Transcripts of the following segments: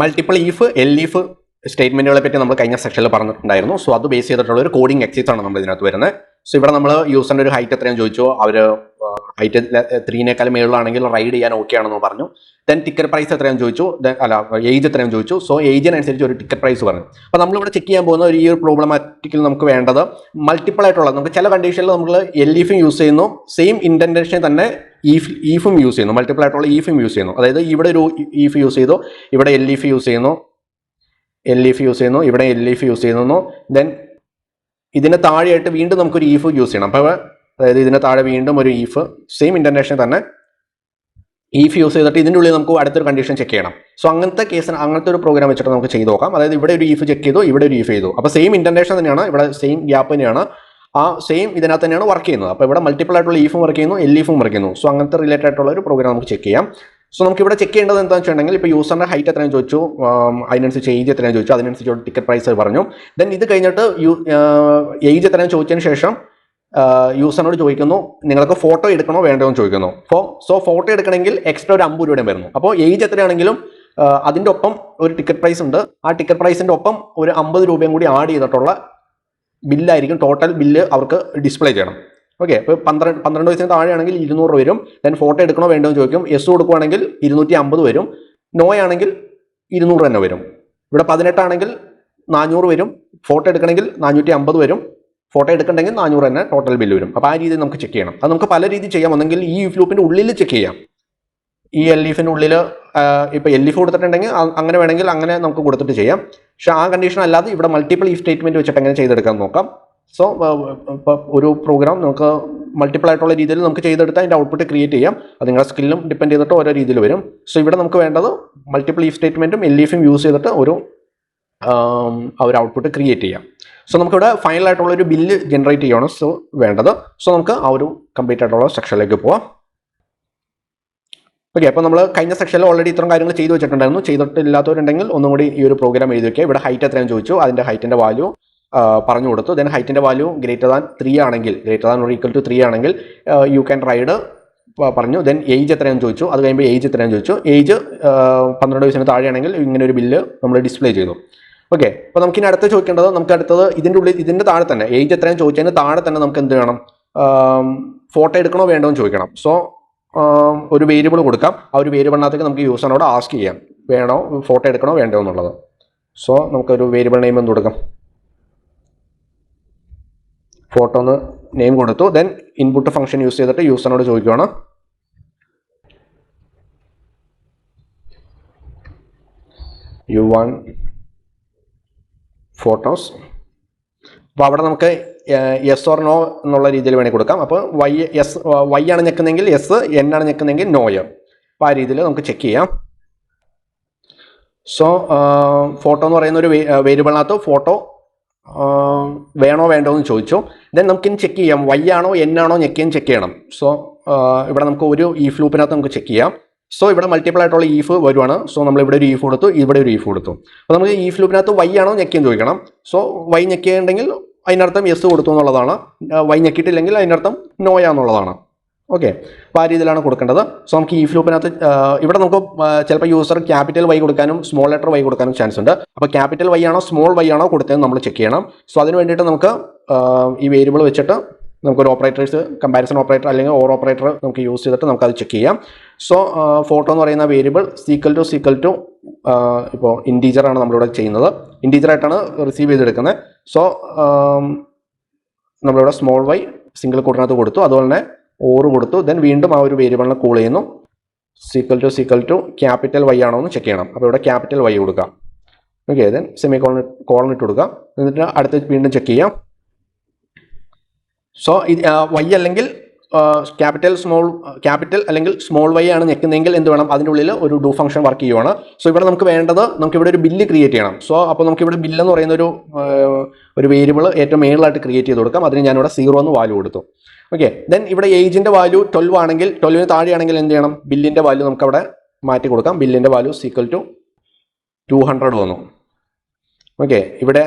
Multiple if L if സ്റ്റേറ്റ്മെന്റുകളെ പറ്റി നമ്മൾ കഴിഞ്ഞ സെക്ഷനിൽ പറഞ്ഞിട്ടുണ്ടായിരുന്നു. സോ അത് ബേസ് ചെയ്തിട്ടുള്ള ഒരു കോഡിംഗ് എക്സൈസ് ആണ് നമ്മൾ ഇതിനകത്ത് വരുന്നത്. സോ ഇവിടെ നമ്മൾ യൂസറിന്റെ ഒരു ഹൈറ്റ് എത്രയും ചോദിച്ചു, അവർ ഹൈറ്റ് 3 മേളിലാണെങ്കിൽ റൈഡ് ചെയ്യാൻ ഓക്കെ ആണെന്ന് പറഞ്ഞു. ദെൻ ടിക്കറ്റ് പ്രൈസ് എത്രയും ചോദിച്ചു, ഏജ് എത്രയും ചോദിച്ചു. സോ ഏജിനനുസരിച്ച് ഒരു ടിക്കറ്റ് പ്രൈസ് പറഞ്ഞു. അപ്പോൾ നമ്മളിവിടെ ചെക്ക് ചെയ്യാൻ പോകുന്ന ഈ ഒരു പ്രോബ്ലമാറ്റിക്കിൽ നമുക്ക് വേണ്ടത് മൾട്ടിപ്പിൾ ആയിട്ടുള്ള, നമുക്ക് ചില കണ്ടീഷനിൽ നമ്മൾ എൽ ഈഫും യൂസ് ചെയ്യുന്നു, സെയിം ഇൻഡന്റേഷൻ തന്നെ ഈഫും യൂസ് ചെയ്യുന്നു, മൾട്ടിപ്പിൾ ആയിട്ടുള്ള ഈഫും യൂസ് ചെയ്യുന്നു. അതായത് ഇവിടെ ഒരു ഈഫ് യൂസ് ചെയ്തു, ഇവിടെ എൽ ഈഫ് യൂസ് ചെയ്യുന്നു, ഇവിടെ എൽ ഈഫ് യൂസ് ചെയ്യുന്നു. ദെൻ ഇതിന് താഴെയായിട്ട് വീണ്ടും നമുക്കൊരു ഈഫ് യൂസ് ചെയ്യണം. അപ്പോൾ അതായത് ഇതിന് താഴെ വീണ്ടും ഒരു ഈഫ്, സെയിം ഇൻഡന്റേഷൻ തന്നെ ഈഫ് യൂസ് ചെയ്തിട്ട് ഇതിൻ്റെ ഉള്ളിൽ നമുക്ക് അടുത്തൊരു കണ്ടീഷൻ ചെക്ക് ചെയ്യണം. സോ അങ്ങനത്തെ കേസിന് അങ്ങനത്തെ ഒരു പ്രോഗ്രാം വെച്ചിട്ട് നമുക്ക് ചെയ്ത് നോക്കാം. അതായത് ഇവിടെ ഒരു ഈഫ് ചെക്ക് ചെയ്തു, ഇവിടെ ഒരു ഈഫ് ചെയ്തു. അപ്പോൾ സെയിം ഇൻഡന്റേഷൻ തന്നെയാണ്, ഇവിടെ സെയിം ഗ്യാപ്പ് തന്നെയാണ്, ആ സെയിം ഇതിനകത്ത് തന്നെയാണ് വർക്ക് ചെയ്യുന്നത്. അപ്പോൾ ഇവിടെ മൾട്ടിപ്പിൾ ആയിട്ടുള്ള ഈഫും വർക്ക് ചെയ്യുന്നു, എൽ ഈഫും വർക്ക് ചെയ്യുന്നു. സോ അങ്ങനത്തെ റിലേറ്റഡ് ആയിട്ടുള്ള ഒരു പ്രോഗ്രാം നമുക്ക് ചെക്ക് ചെയ്യാം. സോ നമുക്ക് ഇവിടെ ചെക്ക് ചെയ്യേണ്ടത് എന്താണെന്ന് വെച്ചിട്ടുണ്ടെങ്കിൽ, ഇപ്പോൾ യൂസറിന്റെ ഹൈറ്റ് എത്രയും ചോദിച്ചു, അതിനനുസരിച്ച് ഏജ് എത്രയും ചോദിച്ചു, അതിനനുസരിച്ച് ടിക്കറ്റ് പ്രൈസ് പറഞ്ഞു. ദെൻ ഇത് കഴിഞ്ഞിട്ട് ഏജ് എത്രയും ചോദിച്ചതിന് ശേഷം യൂസറിനോട് ചോദിക്കുന്നു നിങ്ങൾക്ക് ഫോട്ടോ എടുക്കണോ വേണ്ടോ എന്ന് ചോദിക്കുന്നു. സോ ഫോട്ടോ എടുക്കണമെങ്കിൽ എക്സ്ട്രാ ഒരു 50 രൂപയും വരുന്നു. അപ്പോൾ ഏജ് എത്രയാണെങ്കിലും അതിൻ്റെ ഒപ്പം ഒരു ടിക്കറ്റ് പ്രൈസ് ഉണ്ട്, ആ ടിക്കറ്റ് പ്രൈസിൻ്റെ ഒപ്പം ഒരു 50 രൂപയും കൂടി ആഡ് ചെയ്തിട്ടുള്ള ബില്ലായിരിക്കും, ടോട്ടൽ ബില്ല് അവർക്ക് ഡിസ്പ്ലേ ചെയ്യണം. ഓക്കെ, ഇപ്പോൾ 12 വയസ്സിന് താഴെയാണെങ്കിൽ 200 രൂപ വരും. ദെൻ ഫോട്ടോ എടുക്കണോ വേണ്ടോ എന്ന് ചോദിക്കും. യെസ് കൊടുക്കുവാണെങ്കിൽ 250 വരും, നോ ആണെങ്കിൽ 200 തന്നെ വരും. ഇവിടെ 18 ആണെങ്കിൽ 400 വരും, ഫോട്ടോ എടുക്കണമെങ്കിൽ 450 വരും, ഫോട്ടോ എടുക്കണമെങ്കിൽ 400 തന്നെ ടോട്ടൽ ബില്ല് വരും. അപ്പോൾ ആ രീതിയിൽ നമുക്ക് ചെക്ക് ചെയ്യണം. അത് നമുക്ക് പല രീതിയിൽ ചെയ്യാം. ഒന്നെങ്കിൽ ഈ ഈഫ് ലൂപ്പിൻ്റെ ഉള്ളിൽ ചെക്ക് ചെയ്യാം, ഈ എൽ ഈഫിൻ്റെ ഉള്ളിൽ ഇപ്പോൾ എൽ ഈഫ് കൊടുത്തിട്ടുണ്ടെങ്കിൽ അങ്ങനെ വേണമെങ്കിൽ അങ്ങനെ നമുക്ക് കൊടുത്തിട്ട് ചെയ്യാം. പക്ഷേ ആ കണ്ടീഷൻ അല്ലാതെ ഇവിടെ മൾട്ടിപ്പിൾ ഈഫ് സ്റ്റേറ്റ്മെൻറ്റ് വെച്ചിട്ട് എങ്ങനെ ചെയ്തെടുക്കാൻ നോക്കാം. സോ ഇപ്പോൾ ഒരു പ്രോഗ്രാം നമുക്ക് മൾട്ടിപ്പിൾ ആയിട്ടുള്ള രീതിയിൽ നമുക്ക് ചെയ്തെടുത്താൽ അതിൻ്റെ ഔട്ട്പുട്ട് ക്രിയേറ്റ് ചെയ്യാം. അത് നിങ്ങളുടെ സ്കില്ലും ഡിപ്പെൻഡ് ചെയ്തിട്ട് ഓരോ രീതിയിൽ വരും. സോ ഇവിടെ നമുക്ക് വേണ്ടത് മൾട്ടിപ്പിൾ ഈഫ് സ്റ്റേറ്റ്മെൻറ്റും എൽ ഈഫും യൂസ് ചെയ്തിട്ട് ഒരു ഔട്ട്പുട്ട് ക്രിയേറ്റ് ചെയ്യാം. സോ നമുക്കിവിടെ ഫൈനൽ ആയിട്ടുള്ള ഒരു ബില്ല് ജനറേറ്റ് ചെയ്യണം സോ വേണ്ടത്. സോ നമുക്ക് ആ ഒരു കംപ്ലീറ്റ് ആയിട്ടുള്ള സെക്ഷനിലേക്ക് പോവാം. ഓക്കെ, അപ്പോൾ നമ്മൾ കഴിഞ്ഞ സെക്ഷനിൽ ഓൾറെഡി ഇത്രയും കാര്യങ്ങൾ ചെയ്ത് വെച്ചിട്ടുണ്ടായിരുന്നു. ചെയ്തിട്ടില്ലാത്തവരുണ്ടെങ്കിൽ ഒന്നും കൂടി ഈ ഒരു പ്രോഗ്രാം എഴുതി വയ്ക്കുക. ഇവിടെ ഹൈറ്റ് എത്രയും ചോദിച്ചു, അതിൻ്റെ ഹൈറ്റിൻ്റെ വാല്യൂ പറഞ്ഞു കൊടുത്തു. ദെൻ ഹൈറ്റിൻ്റെ വാല്യൂ ഗ്രേറ്റർ ദാൻ 3 ആണെങ്കിൽ, greater than or equal to 3 ആണെങ്കിൽ യു ക്യാൻ റൈഡ് പറഞ്ഞു. ദെൻ ഏജ് എത്രയും ചോദിച്ചു, അത് കഴിയുമ്പോൾ ഏജ് എത്രയും ചോദിച്ചു. ഏജ് 12 വയസ്സിന് താഴെയാണെങ്കിൽ ഇങ്ങനെ ഒരു ബില്ല് നമ്മൾ ഡിസ്പ്ലേ ചെയ്തു. ഓക്കെ, അപ്പോൾ നമുക്കിനി അടുത്ത് ചോദിക്കേണ്ടത്, നമുക്ക് അടുത്തത് ഇതിൻ്റെ താഴെ തന്നെ ഏജ് എത്രയും ചോദിച്ചതിന് താഴെ തന്നെ നമുക്ക് എന്ത് വേണം, ഫോട്ടോ എടുക്കണോ വേണ്ടോ എന്ന് ചോദിക്കണം. സോ ഒരു വേരിയബിൾ കൊടുക്കാം. ആ ഒരു വേരിയബിളിനകത്തേക്ക് നമുക്ക് യൂസറിനോട് ആസ്ക് ചെയ്യാം വേണോ ഫോട്ടോ എടുക്കണോ വേണ്ടോ എന്നുള്ളത്. സോ നമുക്കൊരു വേരിയബിൾ നെയിം എന്ത് കൊടുക്കാം, ഫോട്ടോ എന്ന് നെയിം കൊടുത്തു. ദെൻ ഇൻപുട്ട് ഫംഗ്ഷൻ യൂസ് ചെയ്തിട്ട് യൂസറിനോട് ചോദിക്കുകയാണ് യു വാണ്ട് ഫോട്ടോസ്. അപ്പോൾ അവിടെ നമുക്ക് യെസ് ഓർ നോ എന്നുള്ള രീതിയിൽ വേണമെങ്കിൽ കൊടുക്കാം. അപ്പോൾ വൈ ആണ് ഞെക്കുന്നെങ്കിൽ യെസ്, എൻ ആണ് ഞെക്കുന്നെങ്കിൽ നോയ്. അപ്പോൾ ആ രീതിയിൽ നമുക്ക് ചെക്ക് ചെയ്യാം. സോ ഫോട്ടോ എന്ന് പറയുന്ന ഒരു വേരിയബിളിനകത്ത് ഫോട്ടോ വേണോ വേണ്ടോ എന്ന് ചോദിച്ചു. ദെൻ നമുക്കിനി ചെക്ക് ചെയ്യാം വൈ ആണോ എൻ ആണോ ഞെക്കിയെന്ന് ചെക്ക് ചെയ്യണം. സോ ഇവിടെ നമുക്ക് ഒരു ഈഫ് ലൂപ്പിനകത്ത് നമുക്ക് ചെക്ക് ചെയ്യാം. സോ ഇവിടെ മൾട്ടിപ്പിൾ ആയിട്ടുള്ള ഈഫ് വരുവാണ്. സോ നമ്മൾ ഇവിടെ ഒരു ഈഫ് കൊടുത്തു, ഇവിടെ ഒരു ഈഫ് കൊടുത്തു. അപ്പോൾ നമുക്ക് ഈഫ് ലൂപ്പിനകത്ത് വൈ ആണോ ഞെക്കിയെന്ന് ചോദിക്കണം. സോ വൈ ഞെക്കിയിട്ടുണ്ടെങ്കിൽ അതിനർത്ഥം യെസ് കൊടുത്തു എന്നുള്ളതാണ്, വൈ ഞെക്കിയിട്ടില്ലെങ്കിൽ അതിനർത്ഥം നോയാന്നുള്ളതാണ്. ഓക്കെ, അപ്പോൾ ആ രീതിയിലാണ് കൊടുക്കേണ്ടത്. സോ നമുക്ക് ഈഫ് ലൂപ്പിനകത്ത് ഇവിടെ നമുക്ക് ചിലപ്പോൾ യൂസർ ക്യാപിറ്റൽ വൈ കൊടുക്കാനും സ്മോൾ ലെറ്റർ വൈ കൊടുക്കാനും ചാൻസ് ഉണ്ട്. അപ്പോൾ ക്യാപിറ്റൽ വൈ ആണോ സ്മോൾ വൈ ആണോ കൊടുത്തതെന്ന് നമ്മൾ ചെക്ക് ചെയ്യണം. സോ അതിന് വേണ്ടിയിട്ട് നമുക്ക് ഈ വേരിയബിൾ വെച്ചിട്ട് നമുക്കൊരു ഓപ്പറേറ്റേഴ്സ്, കമ്പാരിസൺ ഓപ്പറേറ്റർ അല്ലെങ്കിൽ ഓർ ഓപ്പറേറ്റർ നമുക്ക് യൂസ് ചെയ്തിട്ട് നമുക്കത് ചെക്ക് ചെയ്യാം. സോ ഫോട്ടോ എന്ന് പറയുന്ന വേരിയബിൾ സീക്വൽ ടു ഇപ്പോൾ ഇൻറ്റീജറാണ് നമ്മളിവിടെ ചെയ്യുന്നത്, ഇൻറ്റീജറായിട്ടാണ് റിസീവ് ചെയ്തെടുക്കുന്നത്. സോ നമ്മളിവിടെ സ്മോൾ വൈ സിംഗിൾ കോഡിനകത്ത് കൊടുത്തു, അതുപോലെ തന്നെ ഓർ കൊടുത്തു. ദെൻ വീണ്ടും ആ ഒരു വേരിയബിളിനെ കോൾ ചെയ്യുന്നു, സീക്വൽ ടു ക്യാപിറ്റൽ വൈ ആണോ എന്ന് ചെക്ക് ചെയ്യണം. അപ്പോൾ ഇവിടെ ക്യാപിറ്റൽ വൈ കൊടുക്കാം. ഓക്കെ, ദെൻ സെമി കോളൻ ഇട്ട് കൊടുക്കാം. എന്നിട്ട് അടുത്ത് വീണ്ടും ചെക്ക് ചെയ്യാം. സോ വൈ അല്ലെങ്കിൽ ക്യാപിറ്റൽ അല്ലെങ്കിൽ സ്മോൾ വൈ ആണ് ഞെക്കുന്നതെങ്കിൽ എന്ത് വേണം, അതിൻ്റെ ഉള്ളിൽ ഒരു ഡു ഫംഗ്ഷൻ വർക്ക് ചെയ്യുവാണ്. സോ ഇവിടെ നമുക്ക് വേണ്ടത്, നമുക്കിവിടെ ഒരു ബില്ല് ക്രിയേറ്റ് ചെയ്യണം. സോ അപ്പോൾ നമുക്കിവിടെ ബില്ല് എന്ന് പറയുന്ന ഒരു വേരിയബിൾ ഏറ്റവും മേളിലായിട്ട് ക്രിയേറ്റ് ചെയ്ത് കൊടുക്കാം. അതിന് ഞാനിവിടെ 0 എന്ന് വാല്യൂ കൊടുത്തു. ഓക്കെ, ദെൻ ഇവിടെ ഏജിൻ്റെ വാല്യൂ 12 ആണെങ്കിൽ, 12ന് താഴെയാണെങ്കിൽ എന്ത് ചെയ്യണം, ബില്ലിൻ്റെ വാല്യൂ നമുക്കവിടെ മാറ്റി കൊടുക്കാം. ബില്ലിൻ്റെ വാല്യൂ സീക്വൽ ടു 200 വന്നു. ഓക്കെ,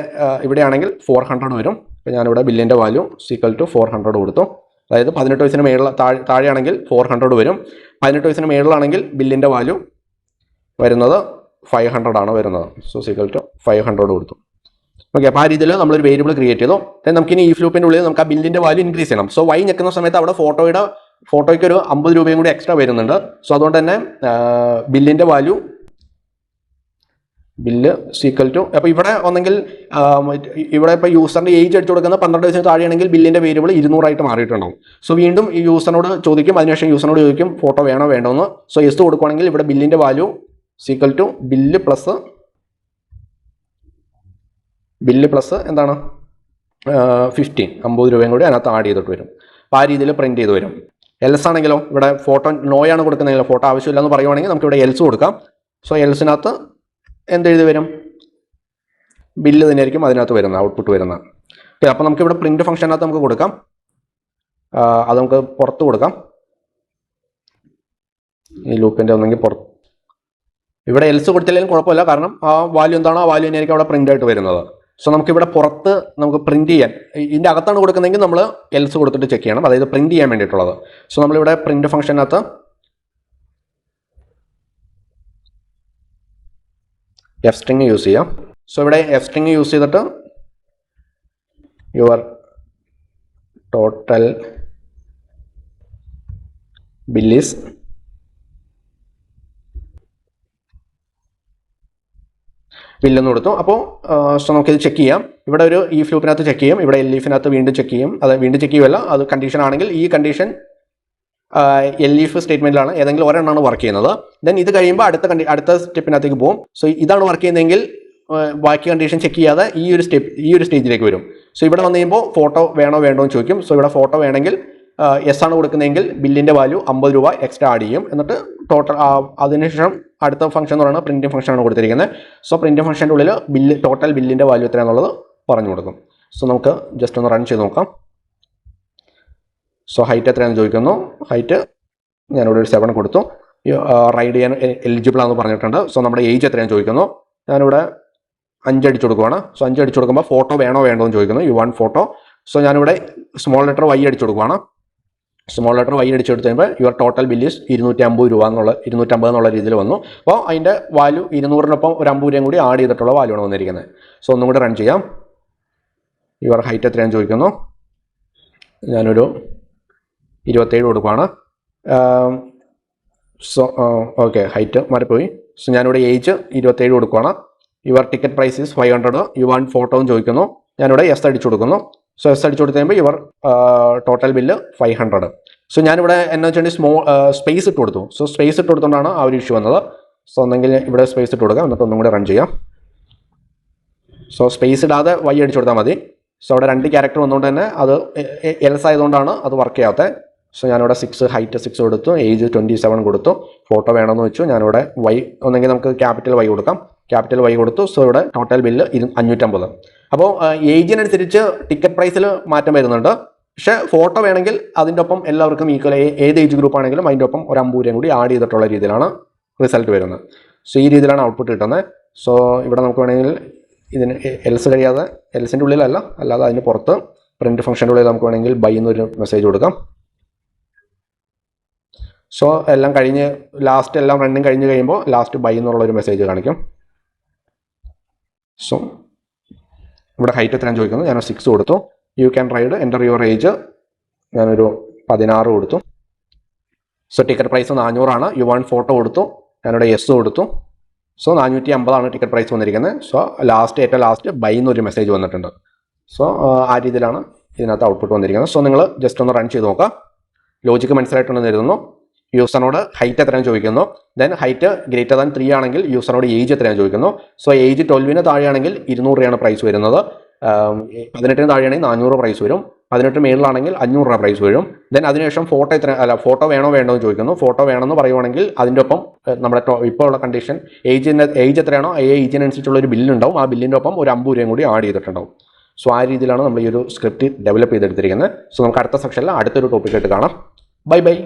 ഇവിടെയാണെങ്കിൽ 400 വരും. അപ്പോൾ ഞാനിവിടെ ബില്ലിൻ്റെ വാല്യൂ സീക്വൽ ടു 400 കൊടുത്തു. അതായത് 18 വയസ്സിന് മേളിൽ താഴെയാണെങ്കിൽ 400 വരും, 18 വയസ്സിന് മേളിലാണെങ്കിൽ ബില്ലിൻ്റെ വാല്യൂ വരുന്നത് 500 ആണ് വരുന്നത്. സോ ഈക്വൽ ടു 500 കൊടുത്തു. ഓക്കെ, അപ്പോൾ ആ രീതിയിൽ നമ്മളൊരു വേരിയബിൾ ക്രിയേറ്റ് ചെയ്തു. നമുക്കിനി ഈ ലൂപ്പിൻ്റെ ഉള്ളിൽ നമുക്ക് ആ ബില്ലിൻ്റെ വാല്യൂ ഇൻക്രീസ് ചെയ്യണം. സോ വൈ ഞെക്കുന്ന സമയത്ത് അവിടെ ഫോട്ടോയ്ക്ക് ഒരു 50 രൂപയും കൂടി എക്സ്ട്രാ വരുന്നുണ്ട്. സോ അതുകൊണ്ട് തന്നെ ബില്ലിൻ്റെ വാല്യൂ ബില്ല് ഈക്വൽ ടു, അപ്പോൾ ഇവിടെ ഒന്നെങ്കിൽ ഇവിടെ ഇപ്പോൾ യൂസറിൻ്റെ ഏജ് അടിച്ചു കൊടുക്കുന്ന 12 വയസ്സിന് താഴെയാണെങ്കിൽ ബില്ലിൻ്റെ വേരിയബിൾ 200 മാറിയിട്ടുണ്ടാവും. സോ വീണ്ടും ഈ യൂസറിനോട് ചോദിക്കും, അതിനുശേഷം യൂസറിനോട് ചോദിക്കും ഫോട്ടോ വേണോ വേണ്ടോന്ന്. സോ യെസ് കൊടുക്കുകയാണെങ്കിൽ ഇവിടെ ബില്ലിൻ്റെ value equal to bill plus എന്താണ് 15, 50 രൂപയും കൂടി അതിനകത്ത് ആഡ് ചെയ്തിട്ട് വരും. അപ്പോൾ ആ രീതിയിൽ പ്രിൻറ്റ് ചെയ്ത് വരും. എൽസ് ആണെങ്കിലോ ഇവിടെ ഫോട്ടോ നോയാണ് കൊടുക്കുന്നതെങ്കിലോ ഫോട്ടോ ആവശ്യമില്ല എന്ന് പറയുവാണെങ്കിൽ നമുക്ക് ഇവിടെ എൽസ് കൊടുക്കാം. സോ എൽസിനകത്ത് എന്തെഴുതി വരും? ബില്ല് തന്നെയായിരിക്കും അതിനകത്ത് വരുന്നത്, ഔട്ട്പുട്ട് വരുന്നത്. ഓക്കെ, അപ്പോൾ നമുക്കിവിടെ പ്രിൻറ്റ് ഫംഗ്ഷനകത്ത് നമുക്ക് കൊടുക്കാം. അത് നമുക്ക് പുറത്ത് കൊടുക്കാം. ഈ ലൂപ്പിൻ്റെ ഒന്നെങ്കിൽ പുറത്ത്, ഇവിടെ എൽസ് കൊടുത്തില്ലെങ്കിലും കുഴപ്പമില്ല, കാരണം ആ വാല്യൂ എന്താണോ ആ വാല്യൂ തന്നെയായിരിക്കും അവിടെ പ്രിൻ്റ് ആയിട്ട് വരുന്നത്. സോ നമുക്കിവിടെ പുറത്ത് നമുക്ക് പ്രിൻറ്റ് ചെയ്യാൻ, ഇതിൻ്റെ അകത്താണ് കൊടുക്കുന്നതെങ്കിൽ നമ്മൾ എൽസ് കൊടുത്തിട്ട് ചെക്ക് ചെയ്യണം, അതായത് പ്രിൻറ്റ് ചെയ്യാൻ വേണ്ടിയിട്ടുള്ളത്. സോ നമ്മളിവിടെ പ്രിൻറ്റ് ഫംഗ്ഷനകത്ത് എഫ് സ്ട്രിങ് യൂസ് ചെയ്യാം. സോ ഇവിടെ എഫ് സ്ട്രിങ് യൂസ് ചെയ്തിട്ട് യുവർ ടോട്ടൽ ബില്ലീസ് ബില്ലെന്ന് കൊടുത്തു. അപ്പോൾ സോ നമുക്കിത് ചെക്ക് ചെയ്യാം. ഇവിടെ ഒരു ഈ ലൂപ്പിനകത്ത് ചെക്ക് ചെയ്യും, ഇവിടെ എൽലീഫിനകത്ത് വീണ്ടും ചെക്ക് ചെയ്യും. അത് വീണ്ടും ചെക്ക് ചെയ്യുമല്ല, അത് കണ്ടീഷൻ ആണെങ്കിൽ ഈ കണ്ടീഷൻ എൽലീഫ് സ്റ്റേറ്റ്മെൻറ്റിലാണ് ഏതെങ്കിലും ഒരെണ്ണമാണ് വർക്ക് ചെയ്യുന്നത്. ദെൻ ഇത് കഴിയുമ്പോൾ അടുത്ത സ്റ്റെപ്പിനകത്തേക്ക് പോകും. സോ ഇതാണ് വർക്ക് ചെയ്യുന്നതെങ്കിൽ ബാക്കി കണ്ടീഷൻ ചെക്ക് ചെയ്യാതെ ഈ ഒരു സ്റ്റേജിലേക്ക് വരും. സോ ഇവിടെ വന്നു കഴിയുമ്പോൾ ഫോട്ടോ വേണോ വേണ്ടോ എന്ന് ചോദിക്കും. സോ ഇവിടെ ഫോട്ടോ വേണമെങ്കിൽ എസ് ആണ് കൊടുക്കുന്നതെങ്കിൽ ബില്ലിൻ്റെ വാല്യൂ 50 രൂപ എക്സ്ട്രാ ആഡ് ചെയ്യും. എന്നിട്ട് ടോട്ടൽ അതിനുശേഷം അടുത്ത ഫംഗ്ഷൻ എന്ന് പറയുന്നത് പ്രിൻറ്റിംഗ് ഫംഗ്ഷനാണ് കൊടുത്തിരിക്കുന്നത്. സോ പ്രിൻറ്റിംഗ് ഫംഗ്ഷൻ്റെ ഉള്ളിൽ ടോട്ടൽ ബില്ലിൻ്റെ വാല്യൂ എത്രയാണെന്നുള്ളത് പറഞ്ഞു കൊടുക്കും. സോ നമുക്ക് ജസ്റ്റ് ഒന്ന് റൺ ചെയ്ത് നോക്കാം. സോ ഹൈറ്റ് എത്രയാണെന്ന് ചോദിക്കുന്നു. ഹൈറ്റ് ഞാനിവിടെ ഒരു 7 കൊടുത്തു. റൈഡ് ചെയ്യാൻ എലിജിബിൾ ആണെന്ന് പറഞ്ഞിട്ടുണ്ട്. സോ നമ്മുടെ ഏജ് എത്രയാണെന്ന് ചോദിക്കുന്നു. ഞാനിവിടെ 5 അടിച്ചു കൊടുക്കുവാണ്. സോ 5 അടിച്ചു കൊടുക്കുമ്പോൾ ഫോട്ടോ വേണോ വേണ്ടോ എന്ന് ചോദിക്കുന്നു. U want photo. സോ ഞാനിവിടെ സ്മോൾ ലെറ്റർ വൈ അടിച്ചു കൊടുക്കുവാണ്. സ്മോൾ ലെറ്റർ വൈ അടിച്ചെടുത്ത് കഴിയുമ്പോൾ യുവർ ടോട്ടൽ ബില്ല് 250 രൂപ എന്നുള്ള രീതിയിൽ വന്നു. അപ്പോൾ അതിൻ്റെ വാല്യൂ 200-നൊപ്പം ഒരു 50 രൂപയും കൂടി ആഡ് ചെയ്തിട്ടുള്ള വാല്യൂ ആണ് വന്നിരിക്കുന്നത്. സോ ഒന്നും കൂടി റൺ ചെയ്യാം. യുവർ ഹൈറ്റ് എത്രയാണെന്ന് ചോദിക്കുന്നു. ഞാനൊരു 27 കൊടുക്കുകയാണ്. സോ ഓക്കെ, ഹൈറ്റ് മാറിപ്പോയി. സോ ഞാനിവിടെ ഏജ് 27 കൊടുക്കുകയാണ്. Your ticket price is 500. You want photo എന്ന് ചോദിക്കുന്നു. ഞാനിവിടെ എസ് അടിച്ചു കൊടുക്കുന്നു. സോ എസ് അടിച്ചു കൊടുത്ത് കഴിയുമ്പോൾ യുവർ ടോട്ടൽ ബില്ല് 500. സോ ഞാനിവിടെ എന്നാ വെച്ചിട്ടുണ്ടെങ്കിൽ സ്പേസ് ഇട്ട് കൊടുത്തു. സോ സ്പേസ് ഇട്ട് കൊടുത്തുകൊണ്ടാണ് ആ ഒരു ഇഷ്യൂ വന്നത്. സോ ഒന്നെങ്കിൽ ഇവിടെ സ്പേസ് ഇട്ട് കൊടുക്കാം, എന്നിട്ട് ഒന്നും കൂടെ റൺ ചെയ്യാം. സോ സ്പേസ് ഇടാതെ വൈ അടിച്ചു കൊടുത്താൽ മതി. സോ അവിടെ 2 ക്യാരക്ടർ വന്നുകൊണ്ട് തന്നെ അത് എൽസ് ആയതുകൊണ്ടാണ് അത് വർക്ക് ചെയ്യാത്തത്. സോ ഞാനിവിടെ 6 ഹൈറ്റ് 6 കൊടുത്തു, ഏജ് 27 കൊടുത്തു. ഫോട്ടോ വേണമെന്ന് വെച്ചു. ഞാനിവിടെ വൈ ഒന്നെങ്കിൽ നമുക്ക് ക്യാപിറ്റൽ വൈ കൊടുക്കാം. ക്യാപിറ്റൽ വൈ കൊടുത്തു. സോ ഇവിടെ ടോട്ടൽ ബില്ല് 550. അപ്പോൾ ഏജിനനുസരിച്ച് ടിക്കറ്റ് പ്രൈസിൽ മാറ്റം വരുന്നുണ്ട്. പക്ഷേ ഫോട്ടോ വേണമെങ്കിൽ അതിൻ്റെ ഒപ്പം എല്ലാവർക്കും ഈക്വൽ, ഏത് ഏജ് ഗ്രൂപ്പ് ആണെങ്കിലും അതിൻ്റെ ഒപ്പം ഒരു 50 രൂപയും കൂടി ആഡ് ചെയ്തിട്ടുള്ള രീതിയിലാണ് റിസൾട്ട് വരുന്നത്. സോ ഈ രീതിയിലാണ് ഔട്ട്പുട്ട് കിട്ടുന്നത്. സോ ഇവിടെ നമുക്ക് വേണമെങ്കിൽ ഇതിന് എൽസ് കഴിയാതെ, എൽസിൻ്റെ ഉള്ളിലല്ല, അല്ലാതെ അതിന് പുറത്ത് പ്രിൻറ്റ് ഫംഗ്ഷൻ്റെ ഉള്ളിൽ നമുക്ക് വേണമെങ്കിൽ ബൈ എന്നൊരു മെസ്സേജ് കൊടുക്കാം. സോ എല്ലാം കഴിഞ്ഞ് ലാസ്റ്റ് എല്ലാം റണ്ണിങ് കഴിഞ്ഞ് കഴിയുമ്പോൾ ലാസ്റ്റ് ബൈ എന്നുള്ളൊരു മെസ്സേജ് കാണിക്കും. സോ ഇവിടെ ഹൈറ്റ് എത്രയാണെന്ന് ചോദിക്കുന്നു. ഞാൻ 6 കൊടുത്തു. U can ride, enter your age ഞാനൊരു 16 കൊടുത്തു. സോ ടിക്കറ്റ് പ്രൈസ് 400 ആണ്. യു വാണ്ട് ഫോട്ടോ കൊടുത്തു. ഞാനിവിടെ എസ് കൊടുത്തു. സോ 450 ടിക്കറ്റ് പ്രൈസ് വന്നിരിക്കുന്നത്. സോ ഏറ്റവും ലാസ്റ്റ് ബൈ എന്നൊരു മെസ്സേജ് വന്നിട്ടുണ്ട്. സോ ആ രീതിയിലാണ് ഇതിനകത്ത് ഔട്ട്പുട്ട് വന്നിരിക്കുന്നത്. സോ നിങ്ങൾ ജസ്റ്റ് ഒന്ന് റൺ ചെയ്ത് നോക്കുക. ലോജിക്ക് മനസ്സിലായിട്ടുണ്ടെന്ന് കരുതുന്നു. യൂസറിനോട് ഹൈറ്റ് എത്രയാണെന്ന് ചോദിക്കുന്നു. ദെൻ ഹൈറ്റ് ഗ്രേറ്റർ ദാൻ 3 ആണെങ്കിൽ യൂസറിനോട് ഏജ് എത്രയാണെന്ന് ചോദിക്കുന്നു. സോ ഏജ് 12 താഴെയാണെങ്കിൽ 200 രൂപയാണ് പ്രൈസ് വരുന്നത്. 18 താഴെയാണെങ്കിൽ 400 പ്രൈസ് വരും. 18 മേളിലാണെങ്കിൽ 500 രൂപ പ്രൈസ് വരും. ദെൻ അതിനുശേഷം ഫോട്ടോ വേണോ വേണ്ടോ എന്ന് ചോദിക്കുന്നു. ഫോട്ടോ വേണമെന്ന് പറയുവാണെങ്കിൽ അതിൻ്റെ ഒപ്പം നമ്മുടെ ഇപ്പോൾ ഉള്ള കണ്ടീഷൻ ഏജ് എത്രയാണോ ആ ഏജിനനുസരിച്ചുള്ള ഒരു ബില്ലുണ്ടാവും. ആ ബില്ലിൻ്റെ ഒപ്പം ഒരു 50 രൂപയും കൂടി ആഡ് ചെയ്തിട്ടുണ്ടാവും. സോ ആ രീതിയിലാണ് നമ്മൾ ഈ ഒരു സ്ക്രിപ്റ്റ് ഡെവലപ്പ് ചെയ്തെടുത്തിരിക്കുന്നത്. സോ നമുക്ക് അടുത്ത സെക്ഷനിൽ അടുത്തൊരു ടോപ്പിക്കായിട്ട് കാണാം. Bye bye.